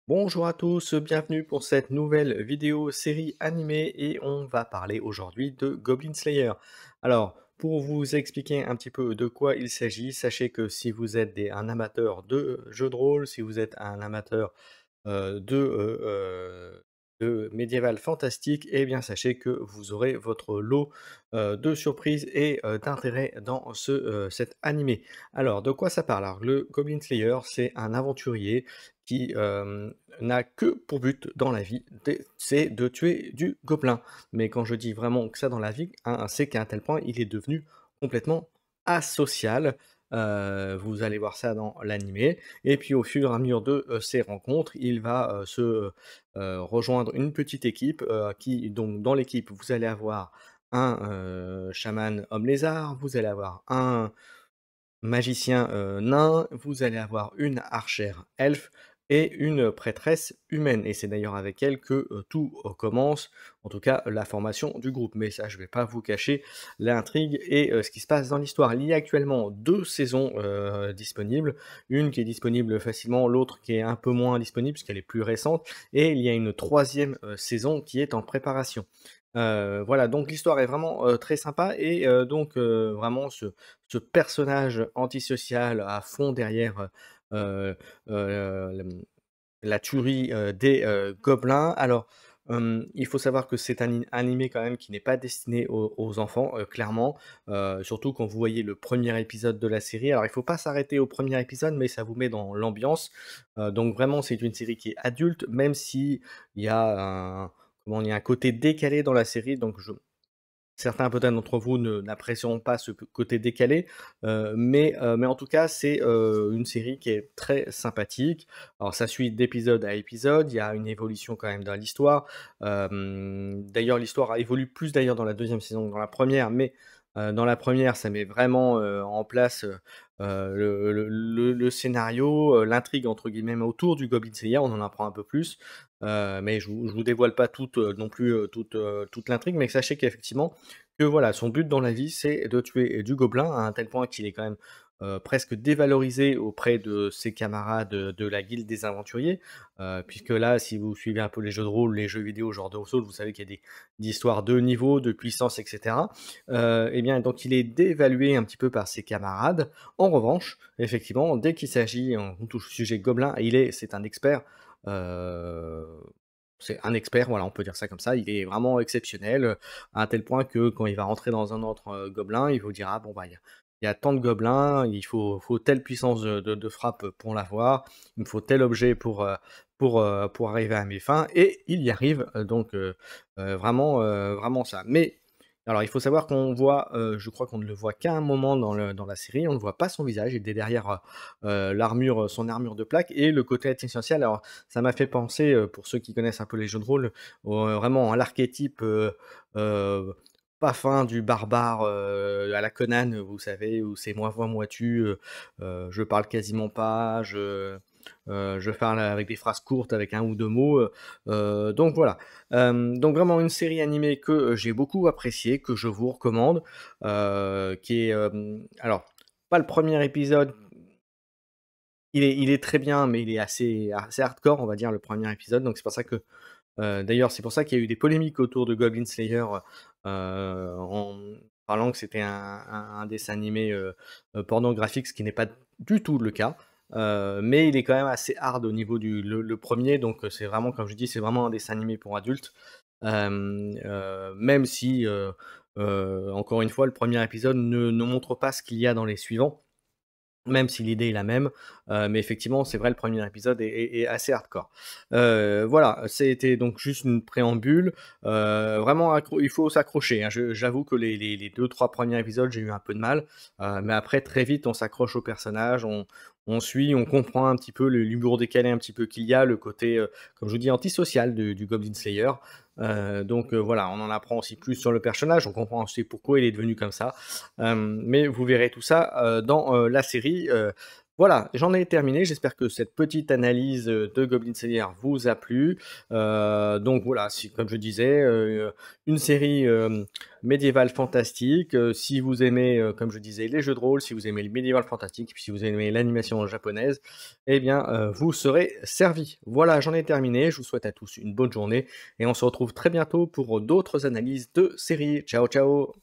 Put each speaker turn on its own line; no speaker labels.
Bonjour à tous, bienvenue pour cette nouvelle vidéo série animée et on va parler aujourd'hui de Goblin Slayer. Alors, pour vous expliquer un petit peu de quoi il s'agit, sachez que si vous êtes un amateur de jeux de rôle, si vous êtes un amateur de médiéval fantastique, eh bien sachez que vous aurez votre lot de surprises et d'intérêt dans cet animé. Alors, de quoi ça parle? Alors, le Goblin Slayer, c'est un aventurier qui n'a que pour but dans la vie, c'est de tuer du gobelin. Mais quand je dis vraiment que ça dans la vie, hein, c'est qu'à un tel point, il est devenu complètement asocial. Vous allez voir ça dans l'animé. Et puis au fur et à mesure de ces rencontres, il va rejoindre une petite équipe donc dans l'équipe, vous allez avoir un chaman homme lézard, vous allez avoir un magicien nain, vous allez avoir une archère elfe et une prêtresse humaine. Et c'est d'ailleurs avec elle que tout commence, en tout cas la formation du groupe. Mais ça, je ne vais pas vous cacher l'intrigue et ce qui se passe dans l'histoire. Il y a actuellement deux saisons disponibles, une qui est disponible facilement, l'autre qui est un peu moins disponible puisqu'elle est plus récente, et il y a une troisième saison qui est en préparation. Voilà, donc l'histoire est vraiment très sympa et donc vraiment ce personnage antisocial à fond derrière la tuerie des gobelins. Alors, il faut savoir que c'est un animé quand même qui n'est pas destiné aux enfants, clairement, surtout quand vous voyez le premier épisode de la série. Alors, il faut pas s'arrêter au premier épisode, mais ça vous met dans l'ambiance. Donc vraiment, c'est une série qui est adulte, même si il y a il y a un côté décalé dans la série, donc certains peut-être d'entre vous n'apprécieront pas ce côté décalé, mais en tout cas, c'est une série qui est très sympathique. Alors ça suit d'épisode à épisode, il y a une évolution quand même dans l'histoire. D'ailleurs, l'histoire évolue plus d'ailleurs dans la deuxième saison que dans la première, mais dans la première, ça met vraiment en place le scénario, l'intrigue entre guillemets autour du Goblin Slayer, on en apprend un peu plus. Mais je vous dévoile pas toute non plus toute l'intrigue, mais sachez qu'effectivement que voilà, son but dans la vie, c'est de tuer du gobelin à un tel point qu'il est quand même presque dévalorisé auprès de ses camarades de la guilde des aventuriers, puisque là, si vous suivez un peu les jeux de rôle, les jeux vidéo, genre Dark Souls, vous savez qu'il y a des histoires de niveau, de puissance, etc. Et bien, donc il est dévalué un petit peu par ses camarades. En revanche, effectivement, dès qu'il s'agit, on touche au sujet gobelin, c'est un expert. euh, c'est un expert, voilà, on peut dire ça comme ça. Il est vraiment exceptionnel, à un tel point que quand il va rentrer dans un autre, gobelin, il vous dira: «Bon, bah, il y a tant de gobelins, il faut telle puissance de frappe pour l'avoir, il me faut tel objet pour arriver à mes fins» et il y arrive, donc vraiment ça. Mais alors il faut savoir qu'on voit, je crois qu'on ne le voit qu'à un moment dans la série, on ne voit pas son visage, il est derrière, l'armure, son armure de plaque et le côté essentiel. Alors ça m'a fait penser, pour ceux qui connaissent un peu les jeux de rôle, vraiment à l'archétype, heu, pas fin du barbare, à la Conan, vous savez, où c'est moi moi, moi tu, je parle quasiment pas, je parle avec des phrases courtes, avec un ou 2 mots, donc voilà. Donc vraiment une série animée que, j'ai beaucoup appréciée, que je vous recommande, qui est, alors pas le premier épisode, il est très bien, mais il est assez hardcore, on va dire, le premier épisode, donc c'est pour ça que, d'ailleurs, c'est pour ça qu'il y a eu des polémiques autour de Goblin Slayer, en parlant que c'était un dessin animé, pornographique, ce qui n'est pas du tout le cas. Mais il est quand même assez hard au niveau le 1er, donc c'est vraiment, comme je dis, c'est vraiment un dessin animé pour adultes. Même si, encore une fois, le premier épisode ne montre pas ce qu'il y a dans les suivants. Même si l'idée est la même, mais effectivement, c'est vrai, le premier épisode est assez hardcore. Voilà, c'était donc juste une préambule, vraiment il faut s'accrocher, hein. J'avoue que les 2-3 premiers épisodes, j'ai eu un peu de mal, mais après très vite, on s'accroche au personnage, on suit, on comprend un petit peu l'humour décalé un petit peu qu'il y a, le côté, comme je vous dis, antisocial du Goblin Slayer. Donc voilà, on en apprend aussi plus sur le personnage, on comprend aussi pourquoi il est devenu comme ça. Mais vous verrez tout ça dans la série. Voilà, j'en ai terminé. J'espère que cette petite analyse, de Goblin Slayer vous a plu. Donc voilà, si comme je disais, une série, médiévale fantastique, si vous aimez, comme je disais, les jeux de rôle, si vous aimez le médiéval fantastique, puis si vous aimez l'animation japonaise, eh bien, vous serez servis. Voilà, j'en ai terminé. Je vous souhaite à tous une bonne journée et on se retrouve très bientôt pour d'autres analyses de séries. Ciao, ciao!